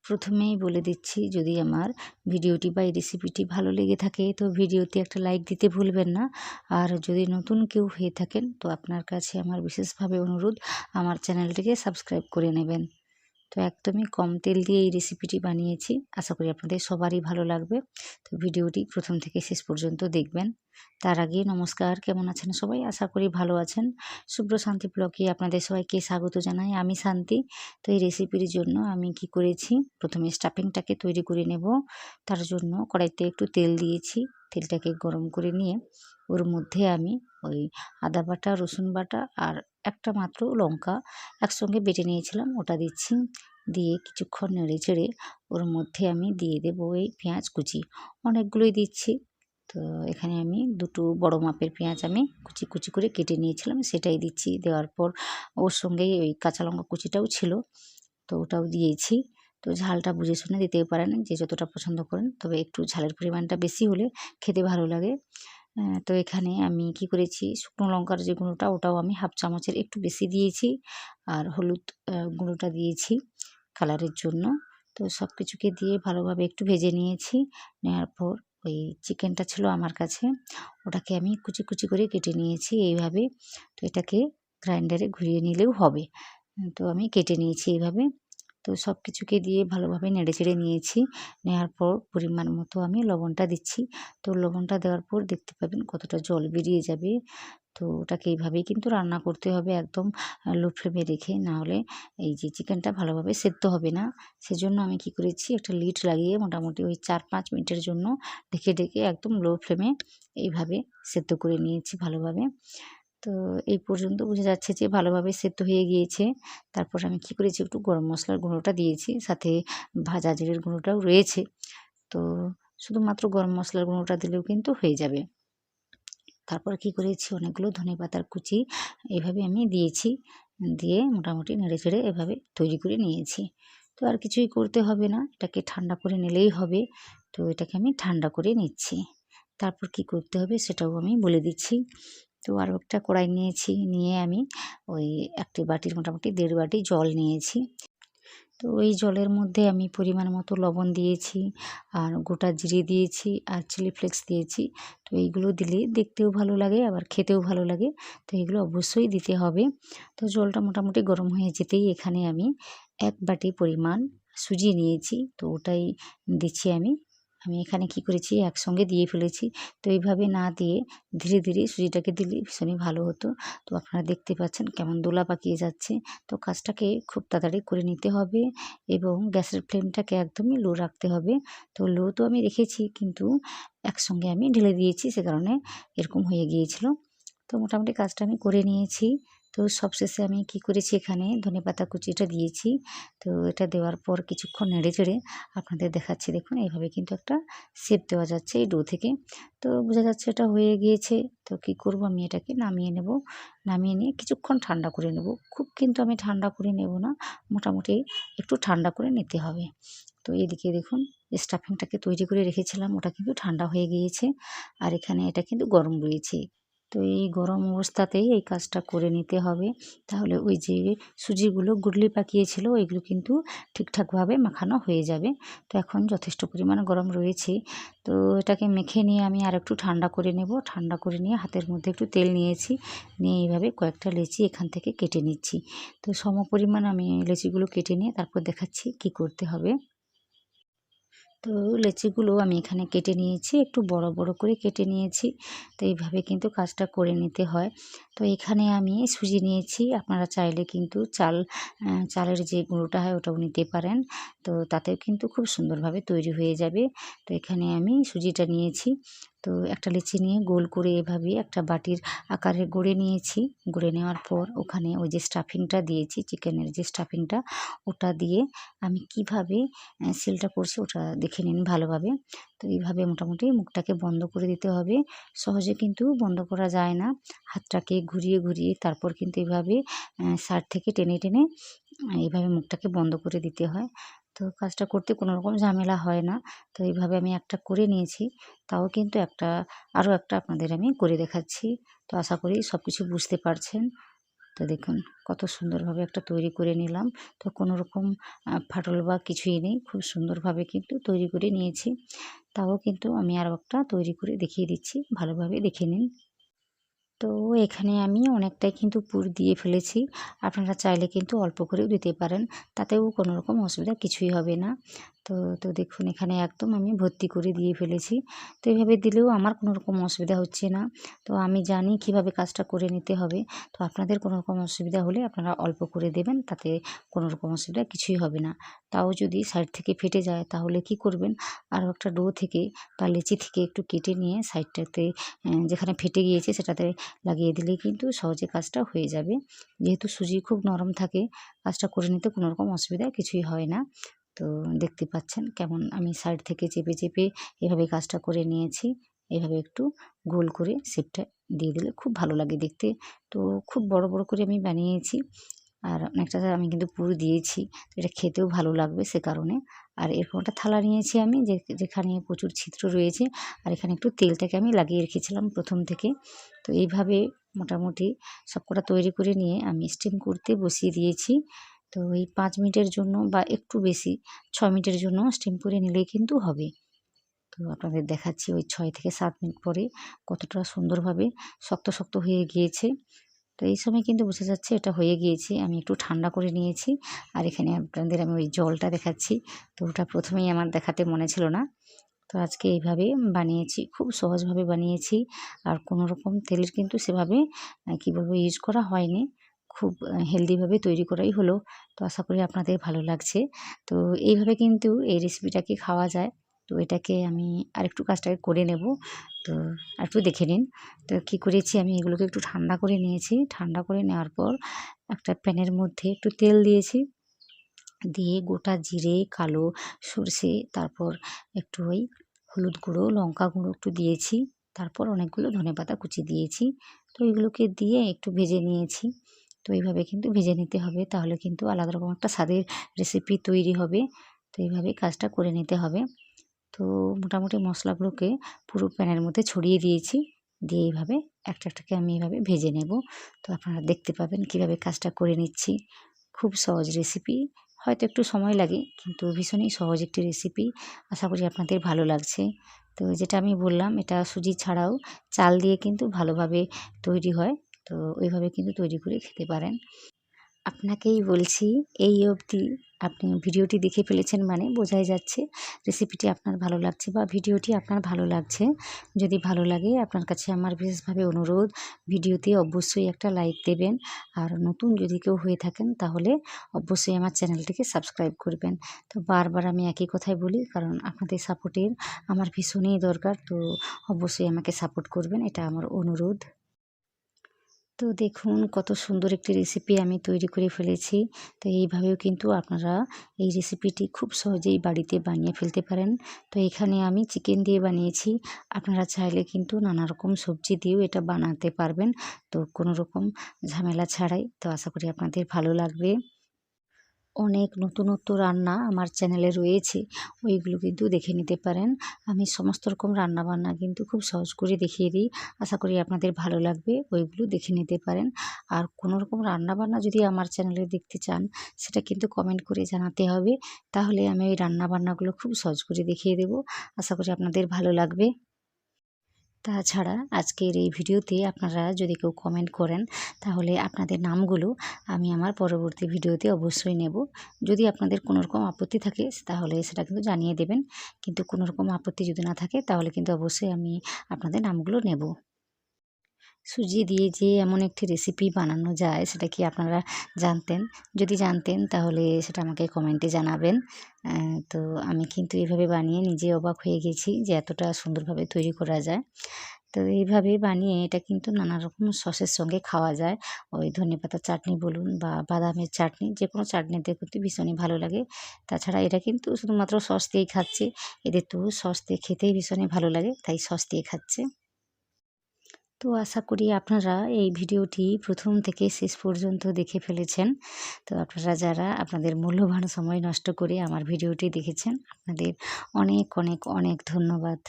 প্রথমেই বলে দিচ্ছি, যদি আমার ভিডিওটি বা এই রেসিপিটি ভালো লেগে থাকে তো ভিডিওতে একটা লাইক দিতে ভুলবেন না। আর যদি নতুন কেউ হয়ে থাকেন তো আপনার কাছে আমার বিশেষভাবে অনুরোধ, আমার চ্যানেলটিকে সাবস্ক্রাইব করে নেবেন। তো একদমই কম তেল দিয়ে এই রেসিপিটি বানিয়েছি। আশা করি আপনাদের সবারই ভালো লাগবে। তো ভিডিওটি প্রথম থেকে শেষ পর্যন্ত দেখবেন। তার আগে নমস্কার, কেমন আছেন সবাই? আশা করি ভালো আছেন। শুভ্র শান্তি ব্লগে আপনাদের সবাইকে স্বাগত জানাই। আমি শান্তি। তো এই রেসিপির জন্য আমি কি করেছি, প্রথমে স্টাফিংটাকে তৈরি করে নেব। তার জন্য কড়াইতে একটু তেল দিয়েছি। তেলটাকে গরম করে নিয়ে ওর মধ্যে আমি ওই আদা বাটা, রসুন বাটা আর একটা মাত্র লঙ্কা একসঙ্গে বেটে নিয়েছিলাম, ওটা দিচ্ছি। দিয়ে কিছুক্ষণ নেড়ে চেড়ে ওর মধ্যে আমি দিয়ে দেবো এই পেঁয়াজ কুচি। অনেকগুলোই দিচ্ছি। তো এখানে আমি দুটো বড় মাপের পেঁয়াজ আমি কুচি কুচি করে কেটে নিয়েছিলাম, সেটাই দিচ্ছি। দেওয়ার পর ওর সঙ্গেই ওই কাঁচা লঙ্কা কুচিটাও ছিল, তো ওটাও দিয়েছি। তো ঝালটা বুঝে শুনে দিতেই পারেন, যে যতটা পছন্দ করেন, তবে একটু ঝালের পরিমাণটা বেশি হলে খেতে ভালো লাগে। তো এখানে আমি কি করেছি, শুকনো লঙ্কার যে গুঁড়োটা ওটাও আমি হাফ চামচের একটু বেশি দিয়েছি। আর হলুদ গুঁড়োটা দিয়েছি কালারের জন্য। তো সব কিছুকে দিয়ে ভালোভাবে একটু ভেজে নিয়েছি। নেওয়ার পর ওই চিকেনটা ছিল আমার কাছে, ওটাকে আমি কুচি কুচি করে কেটে নিয়েছি এইভাবে। তো এটাকে গ্রাইন্ডারে ঘুরিয়ে নিলেও হবে। তো আমি কেটে নিয়েছি এইভাবে। তো সব কিছুকে দিয়ে ভালোভাবে নেড়েচেড়ে নিয়েছি। নেওয়ার পর পরিমাণ মতো আমি লবণটা দিচ্ছি। তো লবণটা দেওয়ার পর দেখতে পাবেন কতটা জল বেরিয়ে যাবে। তো ওটাকে এইভাবেই কিন্তু রান্না করতে হবে, একদম লো ফ্লেমে রেখে, না হলে এই যে চিকেনটা ভালোভাবে সেদ্ধ হবে না। সেজন্য আমি কি করেছি, একটা লিড লাগিয়ে মোটামুটি ওই ৪-৫ মিনিটের জন্য ঢেকে ঢেকে একদম লো ফ্লেমে এইভাবে সেদ্ধ করে নিয়েছি ভালোভাবে। তো এই পর্যন্ত বোঝা যাচ্ছে যে ভালোভাবে সেদ্ধ হয়ে গিয়েছে। তারপর আমি কি করেছি, একটু গরম মশলার গুঁড়োটা দিয়েছি, সাথে ভাজা জিরের গুঁড়োটাও রয়েছে। তো শুধুমাত্র গরম মশলার গুঁড়োটা দিলেও কিন্তু হয়ে যাবে। তারপর কি করেছি, অনেকগুলো ধনেপাতার কুচি এভাবে আমি দিয়েছি। দিয়ে মোটামুটি নেড়েচেড়ে এভাবে তৈরি করে নিয়েছি। তো আর কিছুই করতে হবে না, এটাকে ঠান্ডা করে নিলেই হবে। তো এটাকে আমি ঠান্ডা করে নিচ্ছি। তারপর কি করতে হবে সেটাও আমি বলে দিচ্ছি। তো আরও একটা কড়াই নিয়েছি, নিয়ে আমি ওই একটি বাটির মোটামুটি ১.৫ বাটি জল নিয়েছি। তো ওই জলের মধ্যে আমি পরিমাণ মতো লবণ দিয়েছি, আর গোটা জিরে দিয়েছি, আর চিলি ফ্লেক্স দিয়েছি। তো এইগুলো দিলে দেখতেও ভালো লাগে, আবার খেতেও ভালো লাগে। তো এগুলো অবশ্যই দিতে হবে। তো জলটা মোটামুটি গরম হয়ে যেতেই এখানে আমি ১ বাটি পরিমাণ সুজি নিয়েছি। তো ওটাই দিচ্ছি আমি। আমি এখানে কি করেছি, একসঙ্গে দিয়ে ফেলেছি। তো এইভাবে না দিয়ে ধীরে ধীরে সুজিটাকে দিলে ভীষণই ভালো হতো। তো আপনারা দেখতে পাচ্ছেন কেমন দোলা পাকিয়ে যাচ্ছে। তো কাজটাকে খুব তাড়াতাড়ি করে নিতে হবে, এবং গ্যাসের ফ্লেমটাকে একদমই লো রাখতে হবে। তো লো তো আমি রেখেছি, কিন্তু একসঙ্গে আমি ঢেলে দিয়েছি, সে কারণে এরকম হয়ে গিয়েছিল। তো মোটামুটি কাজটা আমি করে নিয়েছি। তো সবশেষে আমি কি করেছি, এখানে ধনেপাতা কুচিটা দিয়েছি। তো এটা দেওয়ার পর কিছুক্ষণ নেড়েচেড়ে আপনাদের দেখাচ্ছি, দেখুন এইভাবে কিন্তু একটা শেপ দেওয়া যাচ্ছে এই ডো থেকে। তো বোঝা যাচ্ছে এটা হয়ে গিয়েছে। তো কি করব, আমি এটাকে নামিয়ে নেব। নামিয়ে নিয়ে কিছুক্ষণ ঠান্ডা করে নেব। খুব কিন্তু আমি ঠান্ডা করে নেব না, মোটামুটি একটু ঠান্ডা করে নিতে হবে। তো এদিকে দেখুন, স্টাফিংটাকে তৈরি করে রেখেছিলাম, ওটা কিন্তু ঠান্ডা হয়ে গিয়েছে। আর এখানে এটা কিন্তু গরম রয়েছে। তো এই গরম অবস্থাতেই এই কাজটা করে নিতে হবে। তাহলে ওই যে সুজিগুলো গুডলি পাকিয়েছিল ওইগুলো কিন্তু ঠিকঠাকভাবে মাখানো হয়ে যাবে। তো এখন যথেষ্ট পরিমাণে গরম রয়েছে। তো এটাকে মেখে নিয়ে আমি আরেকটু ঠান্ডা করে নেব। ঠান্ডা করে নিয়ে হাতের মধ্যে একটু তেল নিয়েছি। নিয়ে এইভাবে কয়েকটা লেচি এখান থেকে কেটে নিচ্ছি। তো সমপরিমাণ আমি লেচিগুলো কেটে নিয়ে তারপর দেখাচ্ছি কি করতে হবে। তো লেচিগুলো আমি এখানে কেটে নিয়েছি, একটু বড় বড় করে কেটে নিয়েছি। তো এইভাবে কিন্তু কাজটা করে নিতে হয়। তো এখানে আমি সুজি নিয়েছি, আপনারা চাইলে কিন্তু চালের যে গুঁড়োটা হয় ওটাও নিতে পারেন। তো তাতেও কিন্তু খুব সুন্দরভাবে তৈরি হয়ে যাবে। তো এখানে আমি সুজিটা নিয়েছি। তো একটা লেচি নিয়ে গোল করে এভাবে একটা বাটির আকারে গড়ে নিয়েছি। গড়ে নেওয়ার পর ওখানে ওই যে স্টাফিংটা দিয়েছি, চিকেনের যে স্টাফিংটা, ওটা দিয়ে আমি কিভাবে সিলটা করছি ওটা দেখে নিন ভালোভাবে। তো এইভাবে মোটামুটি মুখটাকে বন্ধ করে দিতে হবে। সহজে কিন্তু বন্ধ করা যায় না। হাতটাকে ঘুরিয়ে ঘুরিয়ে তারপর কিন্তু এভাবে সাইড থেকে টেনে টেনে এইভাবে মুখটাকে বন্ধ করে দিতে হয়। তো কাজটা করতে কোনো রকম ঝামেলা হয় না। তো এইভাবে আমি একটা করে নিয়েছি। তাও কিন্তু আরও একটা আপনাদের আমি করে দেখাচ্ছি। তো আশা করি সব কিছু বুঝতে পারছেন। তো দেখুন কত সুন্দরভাবে একটা তৈরি করে নিলাম। তো কোনো রকম ফাটল বা কিছুই নেই। খুব সুন্দরভাবে কিন্তু তৈরি করে নিয়েছি। তাও কিন্তু আমি আরও একটা তৈরি করে দেখিয়ে দিচ্ছি। ভালোভাবে দেখে নিন। তো এখানে আমি অনেকটাই কিন্তু পুর দিয়ে ফেলেছি। আপনারা চাইলে কিন্তু অল্প করেও দিতে পারেন। তাতেও কোনো রকম অসুবিধা কিছুই হবে না। তো তো দেখুন এখানে একদম আমি ভর্তি করে দিয়ে ফেলেছি। তো এভাবে দিলেও আমার কোনো রকম অসুবিধা হচ্ছে না। তো আমি জানি কিভাবে কাজটা করে নিতে হবে। তো আপনাদের কোনো রকম অসুবিধা হলে আপনারা অল্প করে দেবেন। তাতে কোনো রকম অসুবিধা কিছুই হবে না। তাও যদি সাইড থেকে ফেটে যায় তাহলে কি করবেন? আরও একটা ডো থেকে বা লেচি থেকে একটু কেটে নিয়ে সাইডটাতে যেখানে ফেটে গিয়েছে সেটাতে লাগিয়ে দিলেই কিন্তু সহজে কাজটা হয়ে যাবে। যেহেতু সুজি খুব নরম থাকে, কাজটা করে নিতে কোনো রকম অসুবিধা কিছুই হয় না। তো দেখতে পাচ্ছেন কেমন আমি সাইড থেকে চেপে, চেপে এভাবে কাজটা করে নিয়েছি। এভাবে একটু গোল করে শেপটা দিয়ে দিলে খুব ভালো লাগে দেখতে। তো খুব বড়, বড় করে আমি বানিয়েছি। আর অনেকটা আমি কিন্তু পুর দিয়েছি। এটা খেতেও ভালো লাগবে সে কারণে। আর এরকম একটা থালা নিয়েছি আমি যেখানে প্রচুর ছিদ্র রয়েছে। আর এখানে একটু তেলটাকে আমি লাগিয়ে রেখেছিলাম ১ম থেকে। তো এইভাবে মোটামুটি সবকটা তৈরি করে নিয়ে আমি স্টিম করতে বসিয়ে দিয়েছি। তো এই ৫ মিনিটের জন্য বা একটু বেশি ৬ মিনিটের জন্য স্টিম করে নিলেই কিন্তু হবে। তো আপনাদের দেখাচ্ছি ওই ৬ থেকে ৭ মিনিট পরে কতটা সুন্দরভাবে শক্ত, শক্ত হয়ে গিয়েছে। তো এই সময় কিন্তু বোঝা যাচ্ছে এটা হয়ে গিয়েছে। আমি একটু ঠান্ডা করে নিয়েছি। আর এখানে আপনাদের আমি ওই জলটা দেখাচ্ছি। তো ওটা ১ম এই আমার দেখাতে মনে ছিল না। তো আজকে এইভাবে বানিয়েছি। খুব সহজভাবে বানিয়েছি। আর কোনো রকম তেলের কিন্তু সেভাবে কি বলবো ইউজ করা হয়নি। খুব হেলদিভাবে তৈরি করাই হলো। তো আশা করি আপনাদের ভালো লাগছে। তো এইভাবে কিন্তু এই রেসিপিটাকে খাওয়া যায়। তো এটাকে আমি আরেকটু কাজটাকে করে নেব। তো আরেকটু দেখে নিন। তো কি করেছি আমি এগুলোকে একটু ঠান্ডা করে নিয়েছি। ঠান্ডা করে নেওয়ার পর একটা প্যানের মধ্যে একটু তেল দিয়েছি। দিয়ে গোটা জিরে, কালো সর্ষে, তারপর একটু ওই হলুদ গুঁড়ো, লঙ্কা গুঁড়ো একটু দিয়েছি। তারপর অনেকগুলো ধনেপাতা কুচি দিয়েছি। তো এগুলোকে দিয়ে একটু ভেজে নিয়েছি। তো এইভাবে কিন্তু ভেজে নিতে হবে। তাহলে কিন্তু আলাদা রকম একটা স্বাদের রেসিপি তৈরি হবে। তো এইভাবে কাজটা করে নিতে হবে। তো মোটামুটি মশলাগুলোকে পুরো প্যানের মধ্যে ছড়িয়ে দিয়েছি। দিয়ে এইভাবে একটা, একটাকে আমি এভাবে ভেজে নেব। তো আপনারা দেখতে পাবেন কীভাবে কাজটা করে নিচ্ছি। খুব সহজ রেসিপি। হয়তো একটু সময় লাগে কিন্তু ভীষণই সহজ একটি রেসিপি। আশা করি আপনাদের ভালো লাগছে। তো যেটা আমি বললাম এটা সুজি ছাড়াও চাল দিয়ে কিন্তু ভালোভাবে তৈরি হয়। তো ওইভাবে কিন্তু তৈরি করে খেতে পারেন। আপনাকেই বলছি এই অবধি আপনি ভিডিওটি দেখে ফেলেছেন মানে বোঝাই যাচ্ছে রেসিপিটি আপনার ভালো লাগছে বা ভিডিওটি আপনার ভালো লাগছে। যদি ভালো লাগে আপনার কাছে আমার বিশেষভাবে অনুরোধ ভিডিওতে অবশ্যই একটা লাইক দেবেন। আর নতুন যদি কেউ হয়ে থাকেন তাহলে অবশ্যই আমার চ্যানেলটিকে সাবস্ক্রাইব করবেন। তো বারবার আমি একই কথাই বলি কারণ আপনাদের সাপোর্টের আমার ভীষণই দরকার। তো অবশ্যই আমাকে সাপোর্ট করবেন এটা আমার অনুরোধ। তো দেখুন কত সুন্দর একটি রেসিপি আমি তৈরি করে ফেলেছি। তো এইভাবেও কিন্তু আপনারা এই রেসিপিটি খুব সহজেই বাড়িতে বানিয়ে ফেলতে পারেন। তো এখানে আমি চিকেন দিয়ে বানিয়েছি। আপনারা চাইলে কিন্তু নানা রকম সবজি দিয়েও এটা বানাতে পারবেন। তো কোনো রকম ঝামেলা ছাড়াই। তো আশা করি আপনাদের ভালো লাগবে। অনেক নতুনত্ব রান্না আমার চ্যানেলে রয়েছে। ওইগুলো কিন্তু দেখে নিতে পারেন। আমি সমস্ত রকম রান্নাবান্না কিন্তু খুব সহজ করে দেখিয়ে দিই। আশা করি আপনাদের ভালো লাগবে। ওইগুলো দেখে নিতে পারেন। আর কোনো রকম রান্নাবান্না যদি আমার চ্যানেলে দেখতে চান, সেটা কিন্তু কমেন্ট করে জানাতে হবে। তাহলে আমি ওই রান্নাবান্নাগুলো খুব সহজ করে দেখিয়ে দেব। আশা করি আপনাদের ভালো লাগবে। তাছাড়া আজকের এই ভিডিওতে আপনারা যদি কেউ কমেন্ট করেন তাহলে আপনাদের নামগুলো আমি আমার পরবর্তী ভিডিওতে অবশ্যই নেব। যদি আপনাদের কোনো রকম আপত্তি থাকে তাহলে সেটা কিন্তু জানিয়ে দেবেন। কিন্তু কোনো রকম আপত্তি যদি না থাকে তাহলে কিন্তু অবশ্যই আমি আপনাদের নামগুলো নেব। সুজি দিয়ে যে এমন একটি রেসিপি বানানো যায় সেটা কি আপনারা জানতেন? যদি জানতেন তাহলে সেটা আমাকে কমেন্টে জানাবেন। তো আমি কিন্তু এভাবে বানিয়ে নিজে অবাক হয়ে গেছি যে এতটা সুন্দরভাবে তৈরি করা যায়। তো এইভাবে বানিয়ে এটা কিন্তু নানা রকম সসের সঙ্গে খাওয়া যায়। ওই ধনেপাতার চাটনি বলুন বা বাদামের চাটনি যেকোনো চাটনিতে কিন্তু ভীষণই ভালো লাগে। তাছাড়া এটা কিন্তু শুধুমাত্র সস দিয়েই খাচ্ছে। এদের তো সস দিয়ে খেতেই ভীষণই ভালো লাগে তাই সস দিয়ে খাচ্ছে। তো আশা করি আপনারা এই ভিডিওটি ১ম থেকে শেষ পর্যন্ত দেখে ফেলেছেন। তো আপনারা যারা আপনাদের মূল্যবান সময় নষ্ট করে আমার ভিডিওটি দেখেছেন, আপনাদের অনেক, অনেক, অনেক ধন্যবাদ।